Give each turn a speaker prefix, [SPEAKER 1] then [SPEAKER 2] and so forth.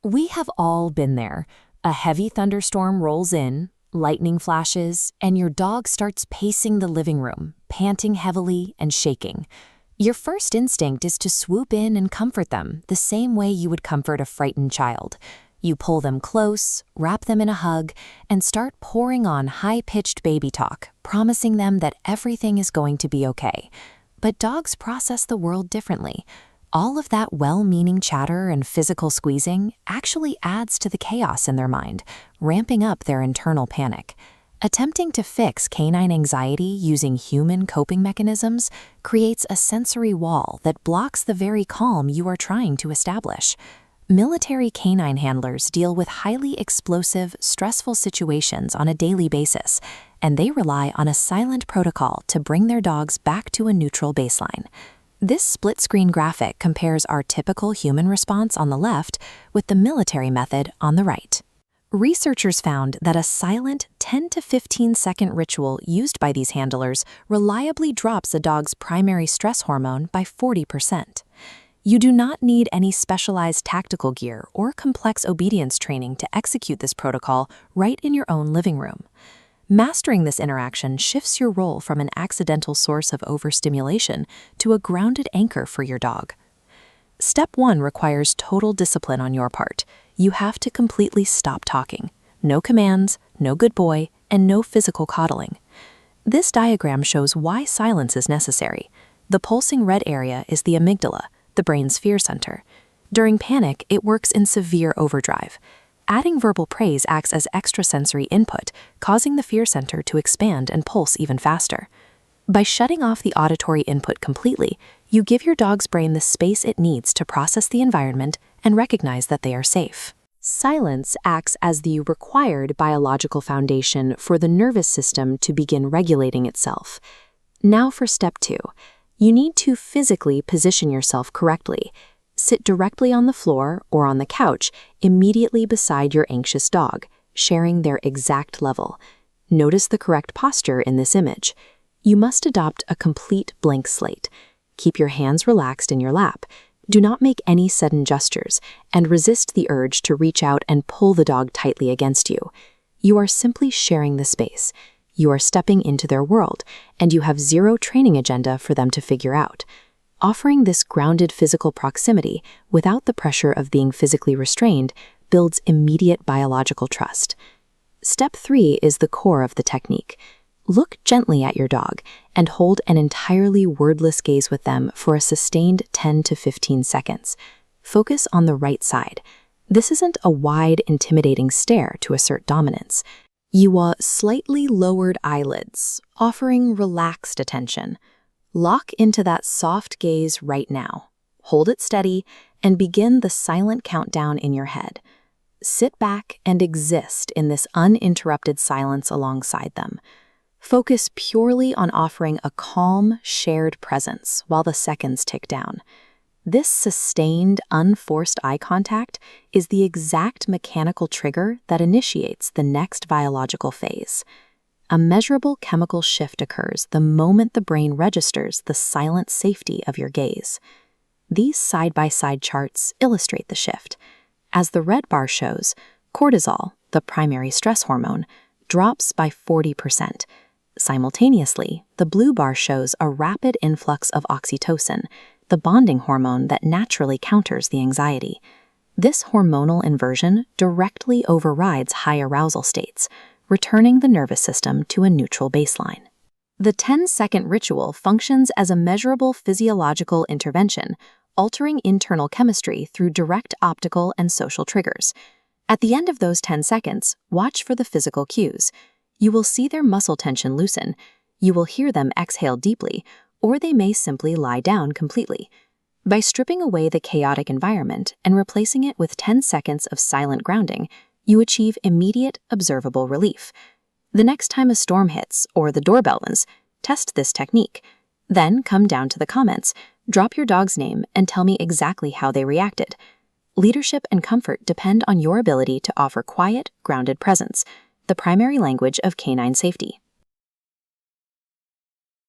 [SPEAKER 1] We have all been there. A heavy thunderstorm rolls in, lightning flashes, and your dog starts pacing the living room, panting heavily and shaking. Your first instinct is to swoop in and comfort them the same way you would comfort a frightened child. You pull them close, wrap them in a hug, and start pouring on high-pitched baby talk, promising them that everything is going to be okay. But dogs process the world differently. All of that well-meaning chatter and physical squeezing actually adds to the chaos in their mind, ramping up their internal panic. Attempting to fix canine anxiety using human coping mechanisms creates a sensory wall that blocks the very calm you are trying to establish. Military canine handlers deal with highly explosive, stressful situations on a daily basis, and they rely on a silent protocol to bring their dogs back to a neutral baseline. This split-screen graphic compares our typical human response on the left with the military method on the right. Researchers found that a silent 10 to 15-second ritual used by these handlers reliably drops a dog's primary stress hormone by 40%. You do not need any specialized tactical gear or complex obedience training to execute this protocol right in your own living room. Mastering this interaction shifts your role from an accidental source of overstimulation to a grounded anchor for your dog. Step 1 requires total discipline on your part. You have to completely stop talking. No commands, no good boy, and no physical coddling. This diagram shows why silence is necessary. The pulsing red area is the amygdala, the brain's fear center. During panic, it works in severe overdrive. Adding verbal praise acts as extrasensory input, causing the fear center to expand and pulse even faster. By shutting off the auditory input completely, you give your dog's brain the space it needs to process the environment and recognize that they are safe. Silence acts as the required biological foundation for the nervous system to begin regulating itself. Now for step 2. You need to physically position yourself correctly. Sit directly on the floor or on the couch immediately beside your anxious dog, sharing their exact level. Notice the correct posture in this image. You must adopt a complete blank slate. Keep your hands relaxed in your lap. Do not make any sudden gestures, and resist the urge to reach out and pull the dog tightly against you. You are simply sharing the space. You are stepping into their world, and you have zero training agenda for them to figure out. Offering this grounded physical proximity without the pressure of being physically restrained builds immediate biological trust. Step 3 is the core of the technique. Look gently at your dog and hold an entirely wordless gaze with them for a sustained 10 to 15 seconds. Focus on the right side. This isn't a wide, intimidating stare to assert dominance. You are slightly lowered eyelids, offering relaxed attention. Lock into that soft gaze right now. Hold it steady and begin the silent countdown in your head. Sit back and exist in this uninterrupted silence alongside them. Focus purely on offering a calm, shared presence while the seconds tick down. This sustained, unforced eye contact is the exact mechanical trigger that initiates the next biological phase. A measurable chemical shift occurs the moment the brain registers the silent safety of your gaze. These side-by-side charts illustrate the shift. As the red bar shows, cortisol, the primary stress hormone, drops by 40%. Simultaneously, the blue bar shows a rapid influx of oxytocin, the bonding hormone that naturally counters the anxiety. This hormonal inversion directly overrides high arousal states, returning the nervous system to a neutral baseline. The 10-second ritual functions as a measurable physiological intervention, altering internal chemistry through direct optical and social triggers. At the end of those 10 seconds, watch for the physical cues. You will see their muscle tension loosen, you will hear them exhale deeply, or they may simply lie down completely. By stripping away the chaotic environment and replacing it with 10 seconds of silent grounding, you achieve immediate, observable relief. The next time a storm hits or the doorbell rings, test this technique. Then come down to the comments, drop your dog's name, and tell me exactly how they reacted. Leadership and comfort depend on your ability to offer quiet, grounded presence, the primary language of canine safety.